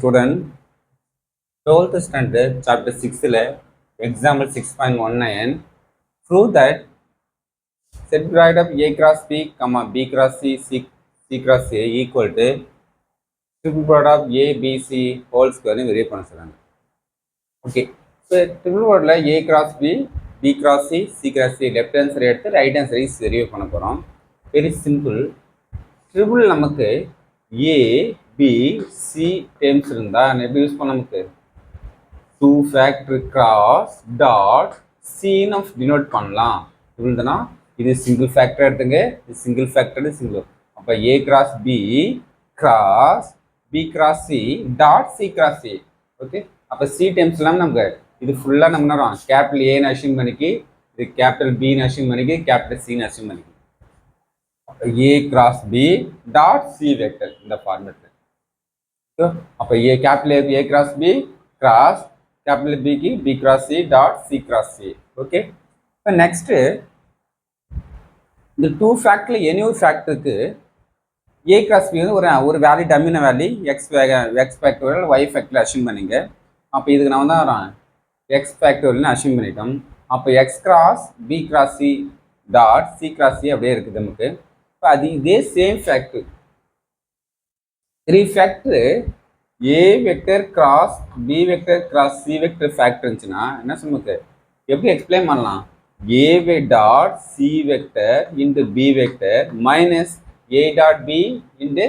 student 12th standard chapter 6 example 6.19 prove that set product of a cross b comma b cross c cross a equal to triple product of a b c whole square னு verify பண்ண சொல்றாங்க. Okay, so triple ப்ராடக்ட்ல a cross b b cross c cross a left hand side எடுத்து right hand side verify பண்ண போகிறோம். Very simple. Triple நமக்கு a b c terms இருந்தால் எப்படி யூஸ் பண்ண நமக்கு 2 factor cross dot c ன்னு டினோட் பண்ணலாம். இருந்ததுன்னா இது சிங்கிள் ஃபேக்டர் எடுத்துங்க, இது சிங்கிள் ஃபேக்டர் சிங்கிள். அப்போ a cross b cross b cross c dot c cross a. Okay, அப்போ c டேர்ம்ஸ் எல்லாம் நமக்கு இது ஃபுல்லாக நம்ம என்ன கேபிட்டல் ஏன்னு அஷ்யூம் பண்ணிக்கி, இது கேபிட்டல் பின்னு அஷ்யூம் பண்ணிக்கி, கேபிட்டல் சின்னு அஷ்யூம் பண்ணிக்கி. அப்போ a cross b dot c vector இந்த ஃபார்மேட்டில். அப்போ a capital a cross b cross capital B की B cross C dot C cross C. Okay. So next இந்த 2 factor any factor க்கு A cross B வந்து ஒரு value டம்மின value x factorial y factorial assume பண்ணீங்க. அப்போ இதுக்கு நான் வந்து x factorial அஷ்யூம் பண்ணிட்டோம். அப்போ x cross B cross C dot C cross C அப்படியே இருக்குது நமக்கு. இப்போ அது இதே same factor 3 factor a vector cross b vector cross c vector factor இருந்துச்சுன்னா என்ன சொல்லுங்க, எப்படி எக்ஸ்பிளைன் பண்ணலாம்? a dot c vector into b vector minus a dot b into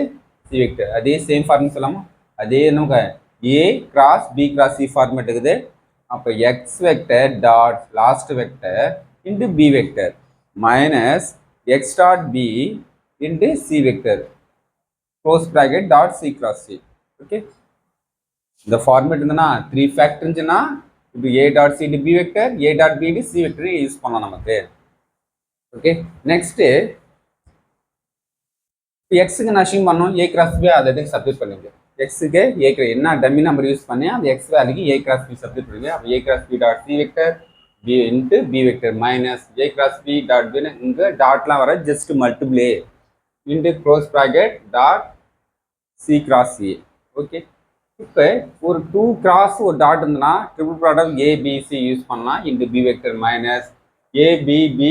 c vector. அதே சேம் ஃபார்மேட் சொல்லாமா? அதே நமக்கு a cross b cross c format இருக்குது. அப்போ x vector dot last vector into b vector minus x dot b into c vector close bracket dot c cross c. Okay, இந்த format இருந்ததுன்னா 3 factor இருந்துச்சுன்னா இப்போ a dot C B vector a dot B C vector use பண்ணலாம் நமக்கு. Okay, next எக்ஸுக்கு நான் assume பண்ணோம் a cross B அதை எதுக்கு சப்ஸ்டிட் பண்ணுங்க. எக்ஸுக்கு a என்ன டம்மி நம்பர் யூஸ் பண்ணி அந்த எக்ஸ் வேல்யூக்கு a கிராஸ் பி சப்ஸ்டிட் பண்ணுங்க. அப்போ a cross b dot c vector b into b vector minus a cross b dot பின்னு இங்கே டாட்லாம் வர just multiply into close bracket dot C cross ஏ. Okay, இப்போ ஒரு 2 கிராஸ் ஒரு டாட் இருந்ததுன்னா ட்ரிபிள் ப்ராடக்ட் ஏபிசி யூஸ் பண்ணலாம். Into b vector minus ABB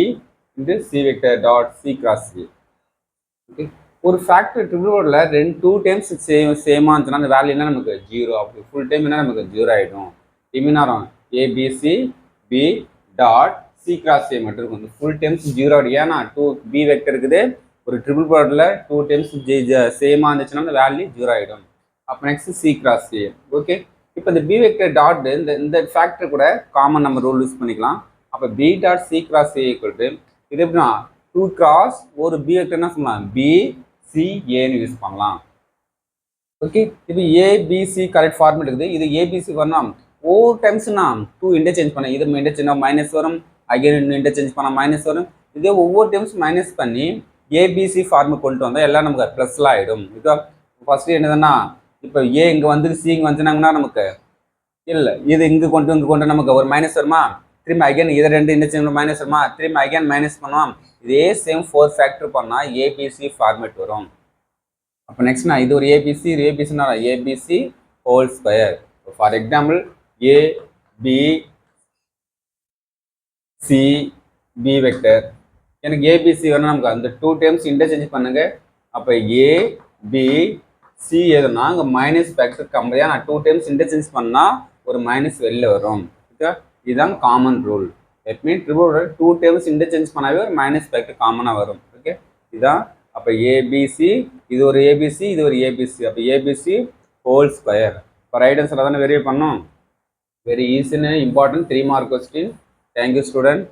into c vector dot C cross ஏ. Okay, ஒரு ஃபேக்டர் ட்ரிபிள் ப்ராடக்டில் 2 டைம்ஸ் சேமாக இருந்துச்சுன்னா அந்த வேல்யூ என்ன நமக்கு 0. அப்படி ஃபுல் டைம் என்ன நமக்கு 0 ஆகிடும். இம்மினாரம் ABC b dot C cross a மட்டும் இருக்கும். ஃபுல் டைம்ஸ் 0 ஆகிடும். ஏன்னா 2 பி வெக்டர் இருக்குது. ஒரு ட்ரிபிள் ப்ராடக்டில் 2 டைம்ஸ் சேமாக இருந்துச்சுன்னா அந்த வேல்யூ 0 ஆகிடும். அப்போ நெக்ஸ்ட் சி கிராஸ் ஏ. ஓகே, இப்போ இந்த பி வெக்டர் டாட் இந்த ஃபேக்டர் கூட காமன் நம்ம ரூல் யூஸ் பண்ணிக்கலாம். அப்போ B dot C cross A equal to இது எப்படின்னா 2 கிராஸ் ஒரு பி வெக்டர் என்ன சொல்லலாம் பி சி ஏன்னு யூஸ் பண்ணலாம். ஓகே, இப்போ ஏபிசி கரெக்ட் ஃபார்மேட் இருக்குது. இது ஏபிசி வரணும் ஒவ்வொரு டைம்ஸ்னா 2 இன்டர்சேஞ்ச் பண்ண இது இன்டர்சேஞ்ச் மைனஸ் வரும், அகைன் இன்டர்சேஞ்ச் பண்ணால் மைனஸ் வரும். இதே ஒவ்வொரு டைம்ஸ் மைனஸ் பண்ணி ஏபிசி ஃபார்மேட் கொண்டு வந்தால் எல்லாம் நமக்கு ப்ளஸ்லாம் ஆகிடும். இப்போ ஃபஸ்ட்டு என்னதுன்னா இப்போ ஏ இங்கே வந்து சி இங்கே வந்துச்சுனாங்கன்னா நமக்கு இல்லை இது இங்கே கொண்டு நமக்கு ஒரு மைனஸ் வருமா, திரும்பி அகைன் இதை 2 இன்டர்சேஞ்ச் மைனஸ் வருமா, திரும்பி அகைன் மைனஸ் பண்ணுவோம். இதே சேம் 4 ஃபேக்டர் பண்ணால் ஏபிசி ஃபார்மேட் வரும். அப்போ நெக்ஸ்ட் நான் இது ஒரு ஏபிசி இது ஏபிசினா ABC whole square. For example a b c B vector எனக்கு ஏபிசி வேணும். நமக்கு அந்த 2 டைம்ஸ் இன்டர்சேஞ்ச் பண்ணுங்க. அப்போ ஏ பி சி எதுனா அங்கே மைனஸ் ஃபேக்டர் கம்பெனியாக நான் 2 டைம்ஸ் இன்டர்சேஞ்ச் பண்ணால் ஒரு மைனஸ் வெளில வரும். ஓகே, இதுதான் common rule. That mean triple 2 times interchange பண்ணாவே ஒரு மைனஸ் ஃபேக்டர் காமனாக வரும். ஓகே, இதுதான். அப்போ ஏபிசி இது ஒரு ஏபிசி இது ஒரு ஏபிசி. அப்போ ஏபிசி ஹோல் ஸ்கொயர். இப்போ ரைட் ஆன்சர் தானே வெரிஃபை பண்ணோம். வெரி ஈஸின்னு important 3 mark question. Thank you student.